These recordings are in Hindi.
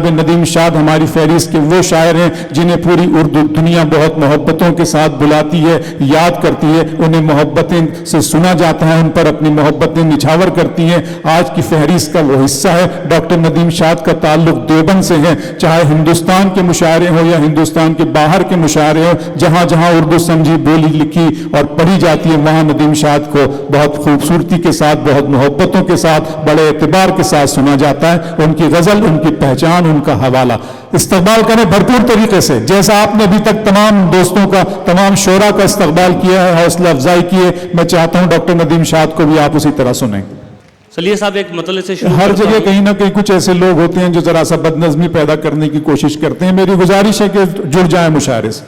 जनाब नदीम शाद हमारी फहरिस्त के वो शायर हैं जिन्हें पूरी उर्दू दुनिया बहुत मोहब्बतों के साथ बुलाती है, याद करती है, उन्हें मोहब्बतें से सुना जाता है, उन पर अपनी मोहब्बतें निछावर करती हैं। आज की फहरिस्त का वो हिस्सा है। डॉक्टर नदीम शाद का ताल्लुक देवबंद से है। चाहे हिंदुस्तान के मुशायरे हो या हिंदुस्तान के बाहर के मुशायरे हो, जहां जहां उर्दू समझी, बोली, लिखी और पढ़ी जाती है, वहां नदीम शाद को बहुत खूबसूरती के साथ, बहुत मोहब्बतों के साथ, बड़े एतबार के साथ सुना जाता है। उनकी गजल, उनकी पहचान, उनका हवाला इस्तकबाल करें भरपूर तरीके से, जैसा आपने अभी तक तमाम दोस्तों का, तमाम शोरा का इस्तकबाल किया है, हौसला अफजाई की है। मैं चाहता हूं डॉक्टर नदीम शाद को भी आप उसी तरह सुनें। चलिए साहब, एक मतलब से शुरू हर जगह कहीं ना कहीं कुछ ऐसे लोग होते हैं जो जरा सा बदनज़मी पैदा करने की कोशिश करते हैं। मेरी गुजारिश है कि जुड़ जाए मुशायरे से।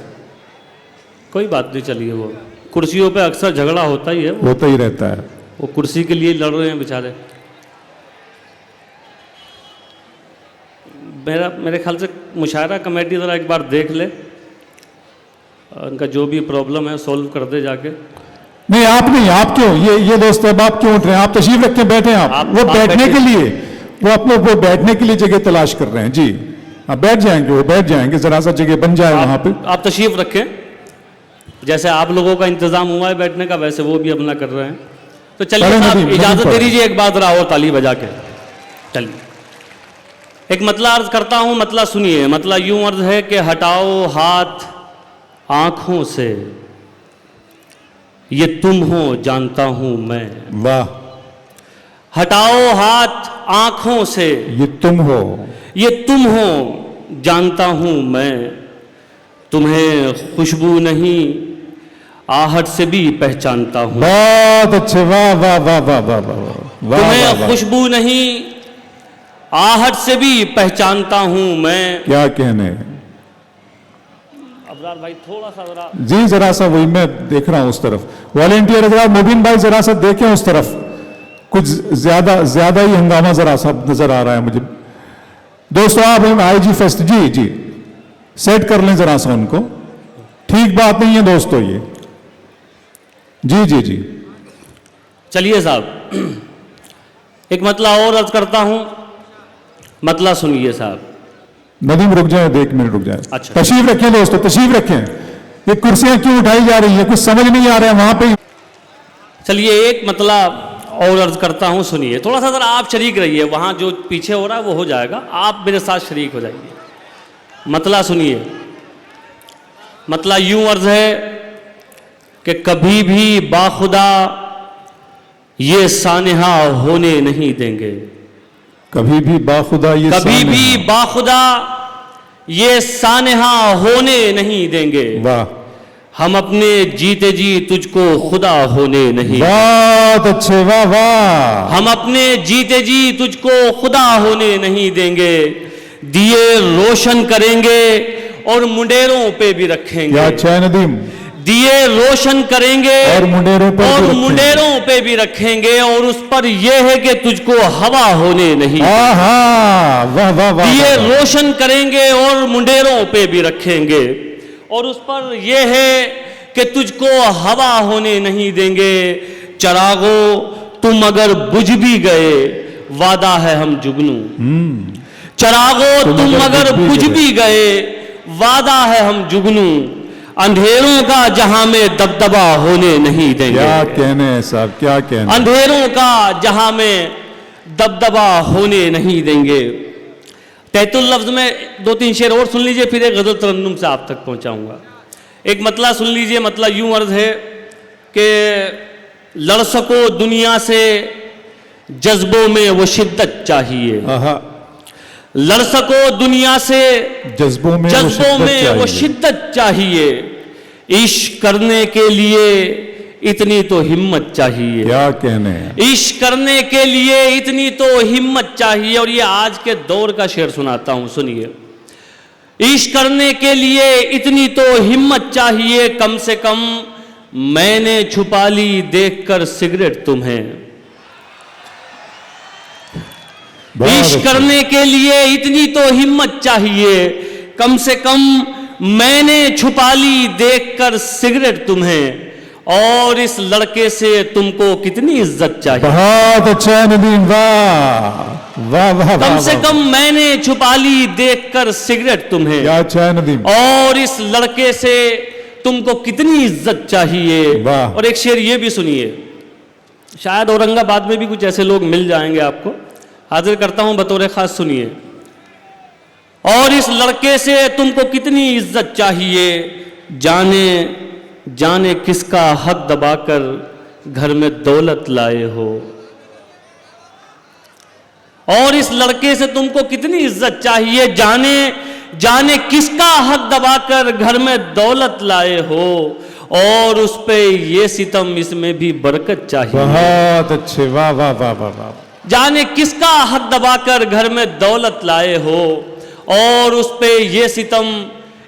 कोई बात नहीं, चलिए वो कुर्सियों पे अक्सर झगड़ा होता ही है, होता ही रहता है। वो कुर्सी के लिए लड़ रहे हैं बेचारे। मेरे ख्याल से मुशायरा कमेटी ज़रा एक बार देख ले, उनका जो भी प्रॉब्लम है सॉल्व कर दे जाके। नहीं, आप नहीं, आप क्यों, ये दोस्त अब आप क्यों उठ रहे हैं? आप तशरीफ रखें, बैठे आप वो बैठने के लिए, वो अपने वो बैठने के लिए जगह तलाश कर रहे हैं। जी आप बैठ जाएंगे, वो बैठ जाएंगे, जरा सा जगह बन जाए वहां पे। आप तशरीफ रखें, जैसे आप लोगों का इंतजाम हुआ है बैठने का, वैसे वो भी अपना कर रहे हैं। तो चलिए साहब, इजाजत दे दीजिए एक बात रहा हो ताली बजा के। चलिए एक मतला अर्ज करता हूं, मतला सुनिए। मतला यूं अर्ज है कि हटाओ हाथ आंखों से, ये तुम हो जानता हूं मैं। वाह। हटाओ हाथ आंखों से, ये तुम हो, ये तुम हो जानता हूं मैं। तुम्हें खुशबू नहीं आहट से भी पहचानता हूं। बहुत अच्छे, वाह वाह वाह वाह वाह वाह। तुम्हें खुशबू नहीं आहट से भी पहचानता हूं मैं। क्या कहने। अबरार भाई थोड़ा सा जरा, जी जरा सा, वही मैं देख रहा हूं उस तरफ। वॉलेंटियर जरा, मुबीन भाई जरा सा देखें उस तरफ, कुछ ज्यादा ही हंगामा जरा सा नजर आ रहा है मुझे। दोस्तों आप IG फेस्ट, जी जी सेट कर लें जरा सा उनको, ठीक बात नहीं है दोस्तों ये। जी जी जी चलिए साहब एक मतला और अर्ज करता हूं, मतला सुनिए साहब। नदीम रुक जाए, 1 मिनट रुक जाए। अच्छा। तशरीफ रखें दोस्तों, तशरीफ रखें। ये कुर्सियां क्यों उठाई जा रही है, कुछ समझ नहीं आ रहा है वहां पे। चलिए एक मतला और अर्ज करता हूं, सुनिए। थोड़ा सा जरा आप शरीक रहिए, वहां जो पीछे हो रहा है वो हो जाएगा, आप मेरे साथ शरीक हो जाइए। मतला सुनिए। मतला यूं अर्ज है कि कभी भी बाखुदा ये सानिहा होने नहीं देंगे। कभी भी बाखुदा ये, कभी भी बाखुदा ये सानिहा होने नहीं देंगे। वाह। हम अपने जीते जी तुझको खुदा होने नहीं। बहुत अच्छे, वाह वाह। हम अपने जीते जी तुझको खुदा होने नहीं देंगे। दिए रोशन करेंगे और मुंडेरों पे भी रखेंगे। क्या अच्छा है नदीम। दिए रोशन करेंगे और मुंडेरों पे भी रखेंगे, और उस पर यह है कि तुझको हवा होने नहीं। वाह वाह वाह। दिए रोशन करेंगे और मुंडेरों पे भी रखेंगे, और उस पर यह है कि तुझको हवा होने नहीं देंगे। चरागो तुम अगर बुझ भी गए, वादा है हम जुगनू। चरागो तुम अगर बुझ भी गए, वादा है हम जुगनू। अंधेरों का जहां में दबदबा होने नहीं देंगे। क्या कहने साहब, क्या कहने। अंधेरों का जहां में दबदबा होने नहीं देंगे। तहतुल लफ्ज में 2-3 शेर और सुन लीजिए, फिर एक गजल तरन्नुम से आप तक पहुंचाऊंगा। एक मतला सुन लीजिए। मतला यूं अर्ज है कि लड़ सको दुनिया से जज्बों में वो शिद्दत चाहिए। लड़ सको दुनिया से जज्बों में वो शिद्दत चाहिए। इश्क करने के लिए इतनी तो हिम्मत चाहिए। क्या कहने। इश्क करने के लिए इतनी तो हिम्मत चाहिए। और ये आज के दौर का शेर सुनाता हूं, सुनिए। इश्क करने के लिए इतनी तो हिम्मत चाहिए, कम से कम मैंने छुपा ली देखकर सिगरेट तुम्हें। इश्क करने के लिए इतनी तो हिम्मत चाहिए, कम से कम मैंने छुपा ली देखकर सिगरेट तुम्हें। और इस लड़के से तुमको कितनी इज्जत चाहिए। बहुत अच्छा नदीम, वाह। वाह वाह कम वाह से कम मैंने छुपा ली देखकर सिगरेट तुम्हें। क्या अच्छा है नदीम। और इस लड़के से तुमको कितनी इज्जत चाहिए। वाह। और एक शेर ये भी सुनिए, शायद औरंगाबाद में भी कुछ ऐसे लोग मिल जाएंगे आपको, हाजिर करता हूं बतौर खास, सुनिए। और इस लड़के से तुमको कितनी इज्जत चाहिए, जाने जाने किसका हक दबाकर घर में दौलत लाए हो। और इस लड़के से तुमको कितनी इज्जत चाहिए, जाने जाने किसका हक दबाकर घर में दौलत लाए हो। और उस पे ये सितम, इसमें भी बरकत चाहिए। बहुत अच्छे, वाह वाह वाह वाह वाह। जाने किसका हक दबाकर घर में दौलत लाए हो, और उस पे ये सितम,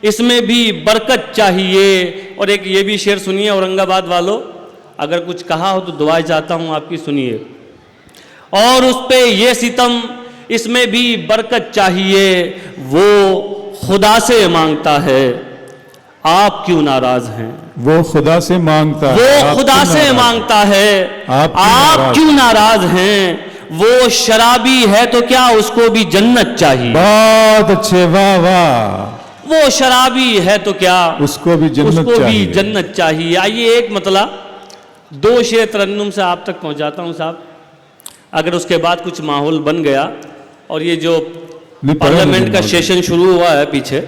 इसमें भी बरकत चाहिए। और एक ये भी शेर सुनिए औरंगाबाद वालों, अगर कुछ कहा हो तो दुआएं चाहता हूं आपकी, सुनिए। और उस पे ये सितम, इसमें भी बरकत चाहिए, वो खुदा से मांगता है, आप क्यों नाराज हैं। वो खुदा से मांगता है, वो आप खुदा क्यों से नाराज? मांगता है, आप क्यों नाराज हैं। वो शराबी है तो क्या उसको भी जन्नत चाहिए। बहुत अच्छे, वाह वाह। वो शराबी है तो क्या उसको भी जन्नत उसको चाहिए। भी जन्नत चाहिए। आइए एक मतलब 2 शेर तरन्नुम से आप तक पहुंचाता हूं साहब, अगर उसके बाद कुछ माहौल बन गया और ये जो पार्लियामेंट का सेशन शुरू हुआ है पीछे,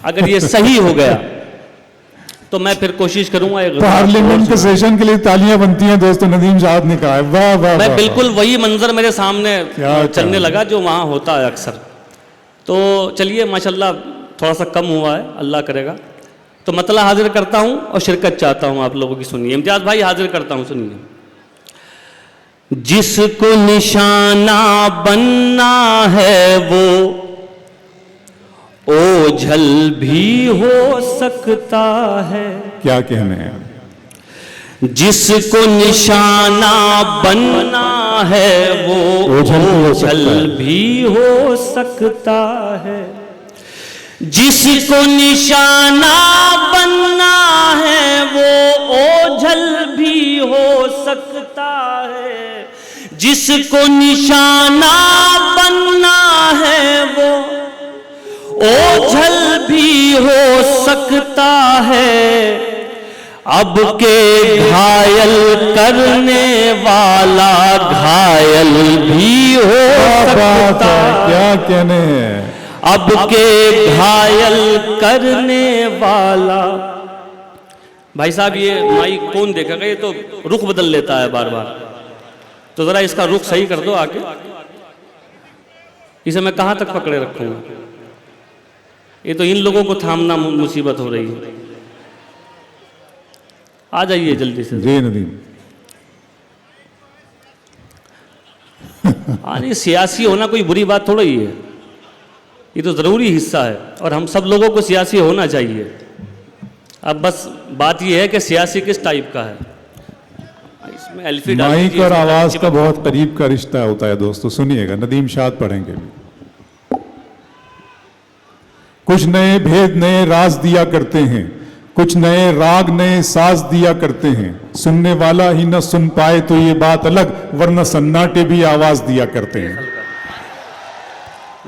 अगर ये सही हो गया तो मैं फिर कोशिश करूंगा। पार्लियामेंट के सेशन के लिए तालियां बनती हैं दोस्तों, नदीम साहब ने कहा है, वाह वाह। मैं बिल्कुल वही मंजर मेरे सामने क्या चलने लगा जो वहाँ होता है अक्सर। तो चलिए माशाल्लाह थोड़ा सा कम हुआ है, अल्लाह करेगा। तो मतलब हाजिर करता हूँ और शिरकत चाहता हूँ आप लोगों की, सुनिए। इम्तियाज भाई हाजिर करता हूँ, सुनिए। जिसको निशाना बनना है वो ओझल भी हो सकता है। क्या कहने हैं। जिसको निशाना बनना है वो ओझल भी हो सकता है। जिसको निशाना बनना है वो ओझल भी हो सकता है। जिसको निशाना बनना है वो ओझल भी हो सकता है। अब के घायल करने वाला घायल भी हो सकता है। क्या कहने हैं। अब के घायल करने वाला। भाई साहब ये माइक कौन देखेगा, ये तो रुख बदल लेता है बार बार, तो जरा इसका रुख सही कर दो आके। इसे मैं कहां तक पकड़े रखूंगा, ये तो इन लोगों को थामना मुसीबत हो रही है। आ जाइए जल्दी से। जी नदीम। नहीं, सियासी होना कोई बुरी बात थोड़ा ही है, ये तो ज़रूरी हिस्सा है और हम सब लोगों को सियासी होना चाहिए। अब बस बात ये है कि सियासी किस टाइप का है। इसमें एल्फी माइक और आवाज का बहुत करीब का रिश्ता होता है दोस्तों, सुनिएगा। नदीम शाद पढ़ेंगे भी। कुछ नए भेद नए राज दिया करते हैं, कुछ नए राग नए साज दिया करते हैं। सुनने वाला ही न सुन पाए तो ये बात अलग, वरना सन्नाटे भी आवाज दिया करते हैं।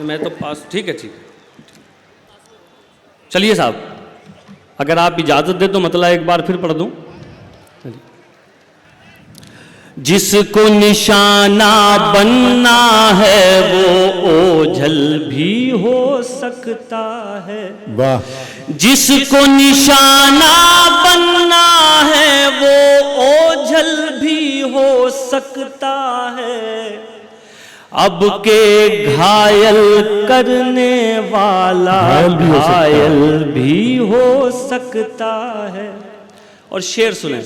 मैं तो पास, ठीक है ठीक है। चलिए साहब, अगर आप इजाजत दे तो मतलब एक बार फिर पढ़ दूं। जिसको निशाना बनना है वो ओझल भी हो सकता है। वाह। जिसको निशाना बनना है वो ओझल भी हो सकता है। अब के घायल करने वाला घायल भी हो सकता है। और शेर सुने,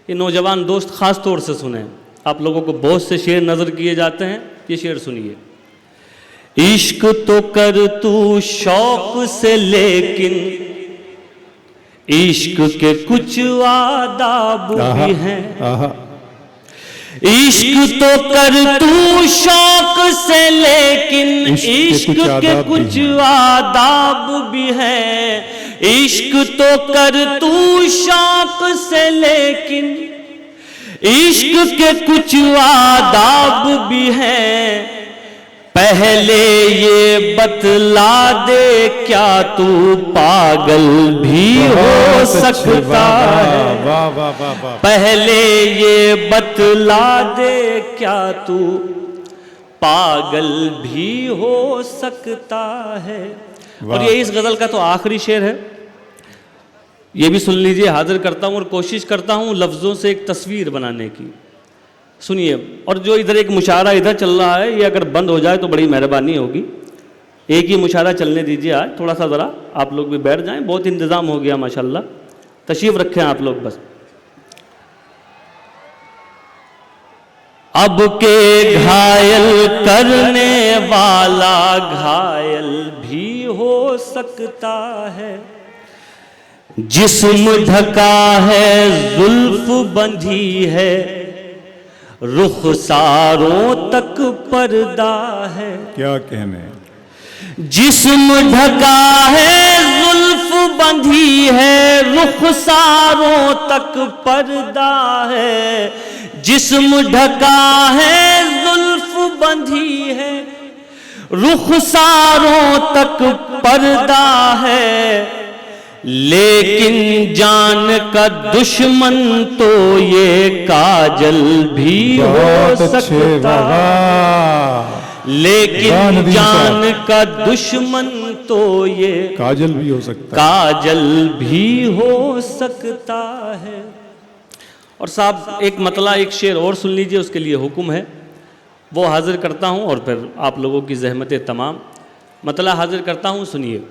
ये नौजवान दोस्त खास तौर से सुने, आप लोगों को बहुत से शेर नजर किए जाते हैं, ये शेर सुनिए। इश्क तो कर तू शौक से, लेकिन इश्क के कुछ आदाब भी हैं। इश्क तो कर तू शौक से, लेकिन इश्क के कुछ आदाब भी हैं। इश्क तो कर तू शौक से, लेकिन इश्क के कुछ आदाब भी हैं। पहले ये बतला दे क्या तू पागल भी हो सकता है। वाह वाह वाह वाह। पहले ये बतला दे क्या तू पागल भी हो सकता है। और ये इस गजल का तो आखिरी शेर है, ये भी सुन लीजिए। हाजिर करता हूं और कोशिश करता हूं लफ्जों से एक तस्वीर बनाने की। सुनिए। और जो इधर एक मुशायरा इधर चल रहा है, ये अगर बंद हो जाए तो बड़ी मेहरबानी होगी। एक ही मुशायरा चलने दीजिए आज, थोड़ा सा ज़रा आप लोग भी बैठ जाएं। बहुत इंतज़ाम हो गया माशाल्लाह, तशरीफ रखें आप लोग बस। अब के घायल करने वाला घायल भी हो सकता है। जिस्म ढका है जुल्फ बंधी है, रुखसारों तक पर्दा है। क्या कहने। जिस्म ढका है जुल्फ बंधी है, रुखसारों तक पर्दा है। जिस्म ढका है जुल्फ बंधी है, रुखसारों तक पर्दा है। लेकिन जान का दुश्मन तो ये काजल भी हो सकता है। लेकिन जान का दुश्मन तो ये काजल भी हो सकता है। काजल भी हो सकता है। और साहब एक मतला एक शेर और सुन लीजिए, उसके लिए हुक्म है, वो हाजिर करता हूँ और फिर आप लोगों की ज़हमतें तमाम। मतला हाजिर करता हूँ, सुनिए।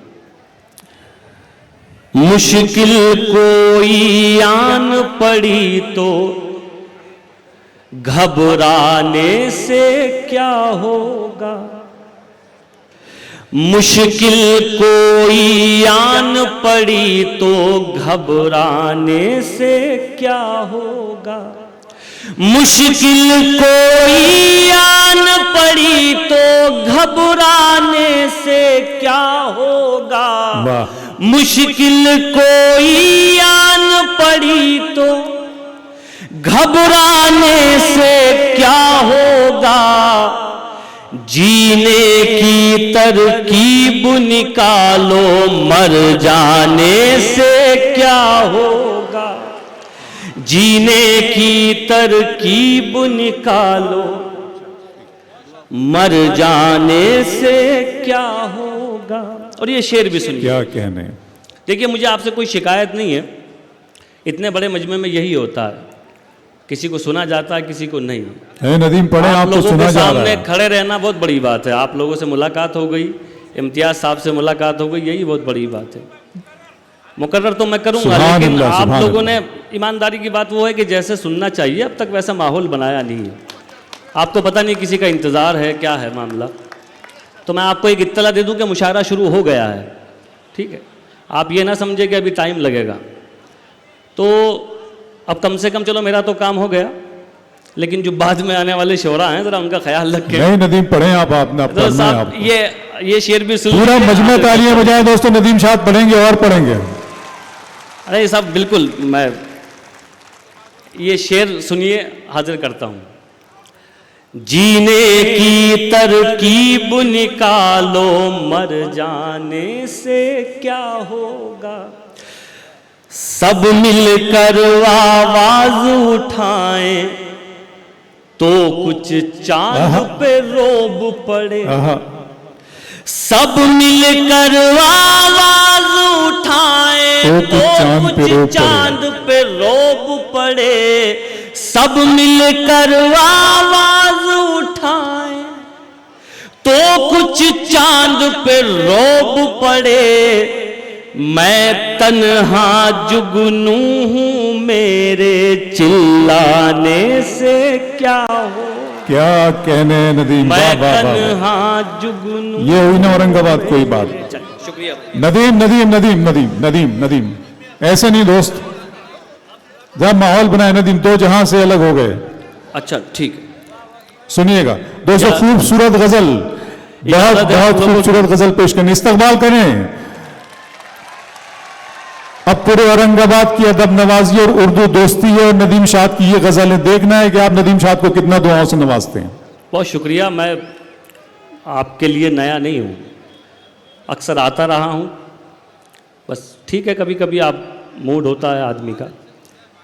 मुश्किल कोई आन पड़ी तो घबराने से क्या होगा। मुश्किल कोई आन पड़ी तो घबराने से क्या होगा। मुश्किल कोई आन पड़ी तो घबराने से क्या होगा। मुश्किल कोई आन पड़ी तो घबराने से क्या होगा। जीने की तरकीब निकालो, मर जाने से क्या होगा। जीने की तरकीब निकालो, मर जाने से क्या होगा। और ये शेर भी सुनिए। क्या कहने। देखिए मुझे आपसे कोई शिकायत नहीं है, इतने बड़े मजमे में यही होता है, किसी को सुना जाता है किसी को नहीं। है नदीम पढ़े, आप आपको लोगों सुना के जा रहा सामने है। खड़े रहना बहुत बड़ी बात है। आप लोगों से मुलाकात हो गई, इम्तियाज साहब से मुलाकात हो गई, यही बहुत बड़ी बात है। मुकर्रर तो मैं करूंगा, सुभान लेकिन अल्लाह, आप सुभान लोगों अल्लाह। ने ईमानदारी की बात वो है कि जैसे सुनना चाहिए अब तक वैसा माहौल बनाया नहीं है। आपको पता नहीं किसी का इंतज़ार है, क्या है मामला। तो मैं आपको एक इत्तला दे दूं कि मुशायरा शुरू हो गया है, ठीक है। आप ये ना समझे कि अभी टाइम लगेगा। तो अब कम से कम चलो मेरा तो काम हो गया, लेकिन जो बाद में आने वाले शोरा हैं ज़रा उनका ख्याल रखें। नहीं नदीम पढ़े आप तो साहब ये शेर भी सुन पूरा लीजिए। मजमे तालियां बजाएं दोस्तों। नदीम शाह पढ़ेंगे और पढ़ेंगे। अरे साहब बिल्कुल, मैं ये शेर सुनिए, हाजिर करता हूँ। जीने की तरकीब निकालो, मर जाने से क्या होगा। सब मिलकर आवाज उठाएं तो कुछ चांद पे रोब पड़े। सब मिलकर आवाज उठाएं तो कुछ चांद पे रोब पड़े। सब मिलकर आवाज उठाएं तो कुछ चांद पे रोब पड़े। मैं तन्हा जुगनू हूँ, मेरे चिल्लाने से क्या हो। क्या कहने नदीम। मैं तन्हा जुगनू। ये हुई ना औरंगाबाद कोई बात। शुक्रिया नदीम नदीम नदीम नदीम नदीम नदीम ऐसे नहीं दोस्त, जब माहौल बनाए नदीम, दो जहां से अलग हो गए। अच्छा ठीक। सुनिएगा दोस्तों, खूबसूरत गजल, बहुत बहुत खूबसूरत गजल पेश करनी। इस्तकबाल करें अब पूरे औरंगाबाद की अदब नवाजी और उर्दू दोस्ती है और नदीम शाह की ये गजलें। देखना है कि आप नदीम शाह को कितना दुआओं से नवाजते हैं। बहुत शुक्रिया। मैं आपके लिए नया नहीं हूँ, अक्सर आता रहा हूँ, बस ठीक है कभी कभी आप मूड होता है आदमी का।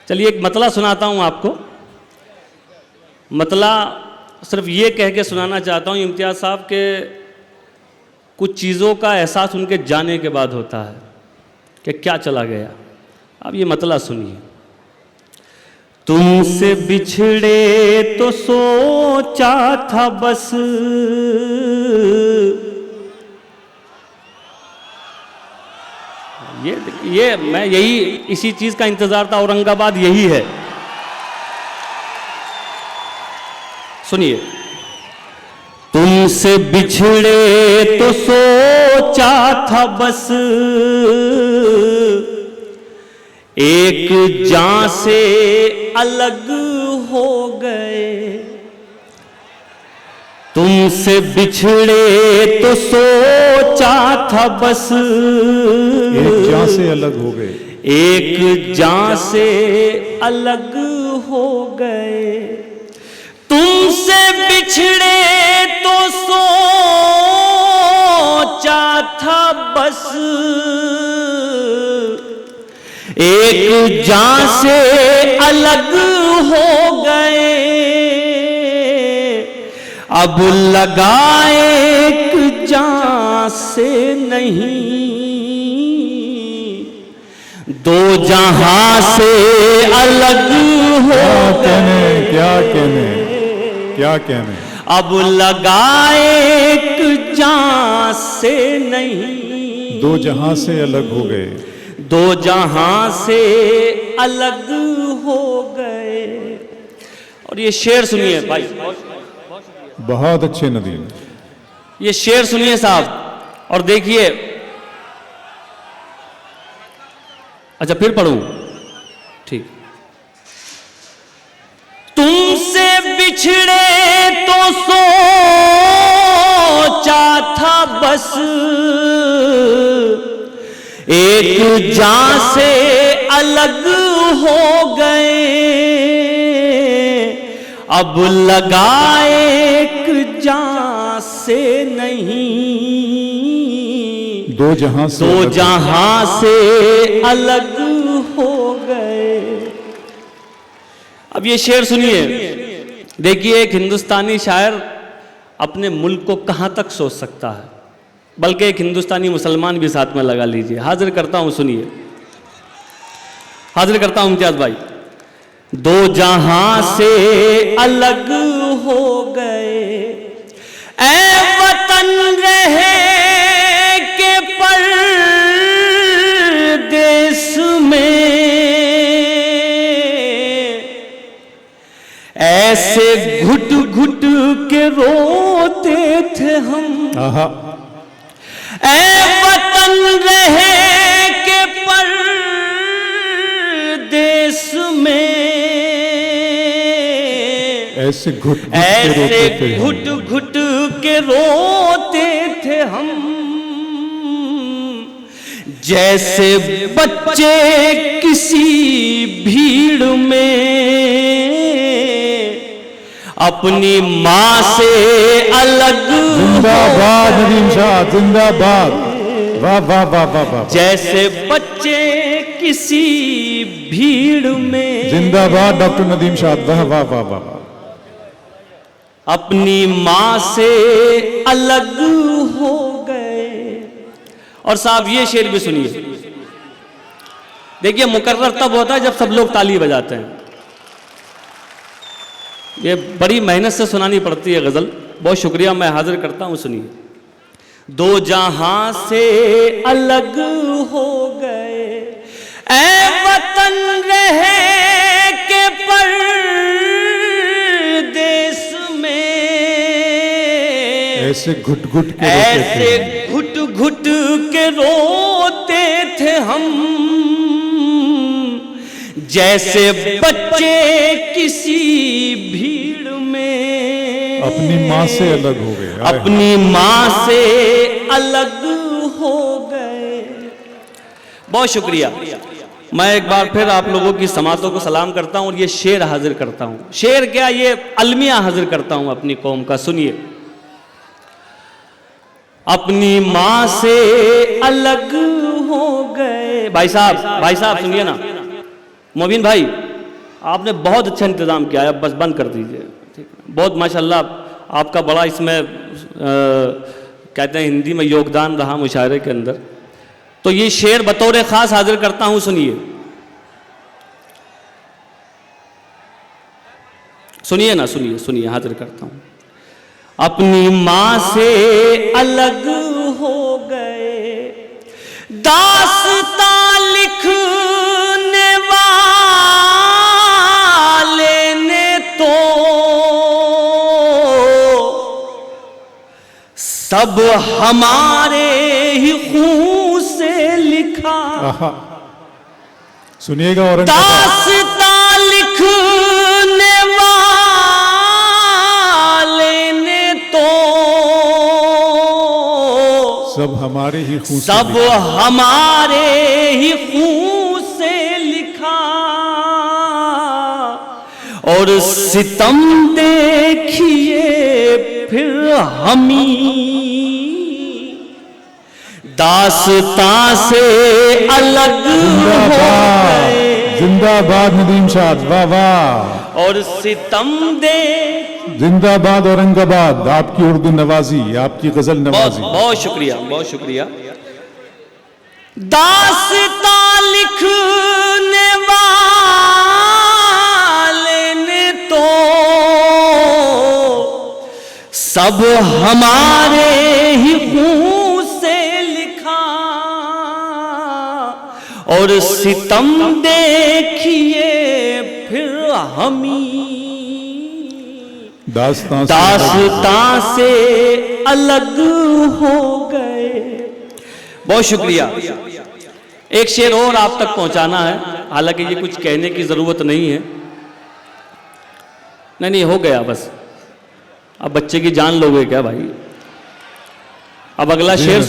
चलिए एक मतला सुनाता हूँ आपको। मतला सिर्फ ये कह के सुनाना चाहता हूँ इम्तियाज़ साहब के कुछ चीज़ों का एहसास उनके जाने के बाद होता है कि क्या चला गया। अब ये मतला सुनिए। तुमसे बिछड़े तो सोचा था बस, ये मैं यही इसी चीज का इंतजार था, औरंगाबाद यही है। सुनिए। तुमसे बिछड़े तो सोचा था बस, एक जान से अलग हो गए। तुमसे बिछड़े तो सोचा था बस, एक जान से अलग हो गए, एक जान से अलग हो गए। तुमसे बिछड़े तो सोचा था बस, एक जान से अलग हो गए। अब लगाए एक जान से नहीं, दो जहां से अलग हो गए। क्या कहने। अब लगाए एक जान से नहीं, दो जहां से अलग हो गए, दो जहां से अलग हो गए। और ये शेर सुनिए भाई, बहुत अच्छे नदीम। ये शेर सुनिए साहब और देखिए। अच्छा फिर पढ़ूं? ठीक। तुमसे बिछड़े तो सोचा था बस, एक जान से अलग हो गए। अब लगाए एक जान से नहीं, दो जहां से दो जहां से अलग हो गए। अब ये शेर सुनिए। देखिए एक हिंदुस्तानी शायर अपने मुल्क को कहां तक सोच सकता है, बल्कि एक हिंदुस्तानी मुसलमान भी साथ में लगा लीजिए। हाजिर करता हूं, सुनिए। हाजिर करता हूं इम्तियाज भाई। दो जहां से अलग हो गए, ऐ वतन रहे के परदेस में, ऐसे घुट घुट के रोते थे हम। ऐ वतन रहे के परदेस में, ऐसे घुट घुट के रोते थे हम। जैसे बच्चे किसी भीड़ में अपनी माँ से अलग। जिंदाबाद नदीम शाह, जिंदाबाद। वाह वाह वाह वाह वाह। जैसे बच्चे किसी भीड़ में। जिंदाबाद डॉक्टर नदीम शाह। वाह वाह वाह वाह। अपनी माँ से अलग हो गए। और साहब ये शेर भी सुनिए। देखिए मुकर्रर तब होता है जब सब लोग ताली बजाते हैं। ये बड़ी मेहनत से सुनानी पड़ती है गजल। बहुत शुक्रिया, मैं हाजिर करता हूं, सुनिए। दो जहां से अलग हो गए, ऐ वतन रहे के परदेस में, ऐसे घुट घुट के ऐसे घुट घुट के रोते थे हम। जैसे बच्चे किसी भीड़ में अपनी माँ से अलग हो गए, अपनी माँ से अलग हो गए। बहुत शुक्रिया। मैं एक बार फिर आप लोगों की समातों को सलाम करता हूं और ये शेर हाजिर करता हूं। शेर क्या, ये अलमिया हाजिर करता हूं अपनी कौम का। सुनिए। अपनी माँ से अलग हो गए। भाई साहब सुनिए ना, मोबिन भाई आपने बहुत अच्छा इंतज़ाम किया है, बस बंद कर दीजिए। ठीक, बहुत माशाल्लाह आपका बड़ा इसमें कहते हैं हिंदी में योगदान रहा मुशायरे के अंदर। तो ये शेर बतौर ख़ास हाजिर करता हूँ, सुनिए सुनिए ना, सुनिए हाजिर करता हूँ। अपनी माँ से अलग हो गए, दास्तां लिखने वाले ने तो सब हमारे ही खून से लिखा। सुनिएगा और दास्तां लिखने वाले ने तो सब हमारे ही खून से सब हमारे ही खून से लिखा, और सितम देखिए फिर हमी दास्तां से अलग हो गए। जिंदाबाद नदीम शाह, वाह वाह। और सितम दे, जिंदाबाद औरंगाबाद। आपकी उर्दू नवाजी, आपकी गजल नवाजी। बहुत शुक्रिया, बहुत शुक्रिया। दास्तां लिखने वाले ने तो सब हमारे ही खून से लिखा, और सितम देखिए फिर हमी दास्तां से अलग हो गए। बहुत शुक्रिया। एक शेर और आप तक पहुंचाना है, हालांकि ये कुछ कहने की जरूरत नहीं है। नहीं हो गया बस, अब बच्चे की जान लोगे क्या भाई। अब अगला शेर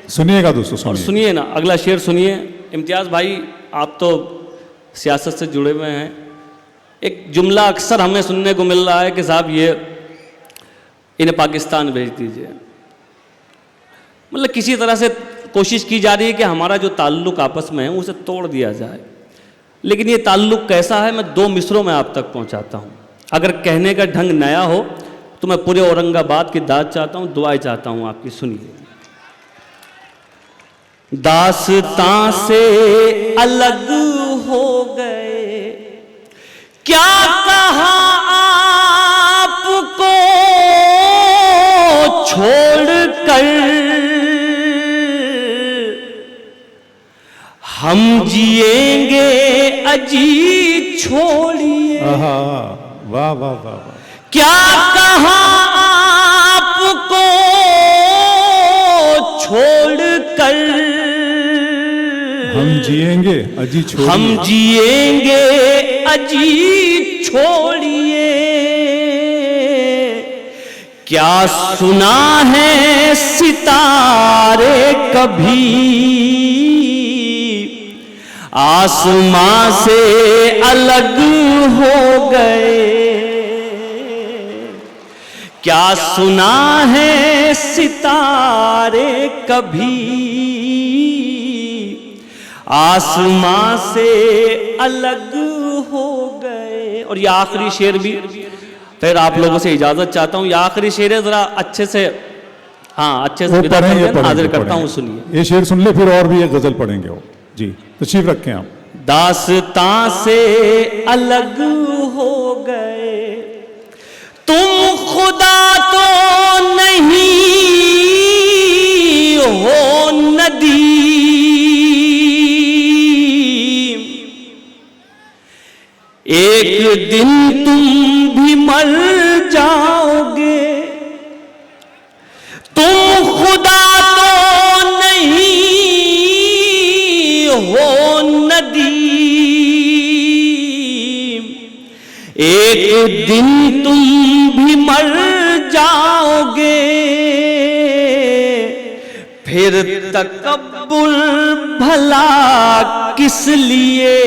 सुनिएगा दोस्तों, सुनिए ना, अगला शेर सुनिए। इम्तियाज भाई आप तो सियासत से जुड़े हुए हैं, एक जुमला अक्सर हमें सुनने को मिल रहा है कि साहब ये इन्हें पाकिस्तान भेज दीजिए। मतलब किसी तरह से कोशिश की जा रही है कि हमारा जो ताल्लुक़ आपस में है उसे तोड़ दिया जाए। लेकिन ये ताल्लुक़ कैसा है, मैं 2 मिसरों में आप तक पहुंचाता हूं। अगर कहने का ढंग नया हो तो मैं पूरे औरंगाबाद की दाद चाहता हूं, दुआएं चाहता हूं आपकी, सुनिए। दास्तां से अलग हो गए, क्या कहा आपको छोड़कर, हम जिएंगे अजी छोड़िए। वाह वाह वाह। क्या कहा आपको छोड़कर, हम जिएंगे अजी छोड़िए। हम जिएंगे अजी छोड़िए। क्या सुना है सितारे कभी आसमां से अलग हो गए। क्या सुना है सितारे कभी आसमां से अलग हो गए। और ये आखिरी शेर भी फिर आप लोगों से इजाजत चाहता हूं। ये आखिरी शेर है, जरा अच्छे से अच्छे से विदा हाजिर करता हूं, सुनिए। ये शेर सुन ले, फिर और भी एक गजल पढ़ेंगे वो जी, तशरीफ रखें आप। दास्तां से अलग हो गए, तुम खुदा तो नहीं हो नदीम, एक दिन तुम भी मर जाओगे। तुम खुदा तो नहीं हो नदीम, एक दिन तुम भी मर जाओगे। फिर तकब्बुर भला किस लिए,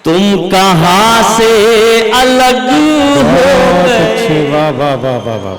तुम कहां से अलग हो गए। वाह वाह वाह वाह वाह।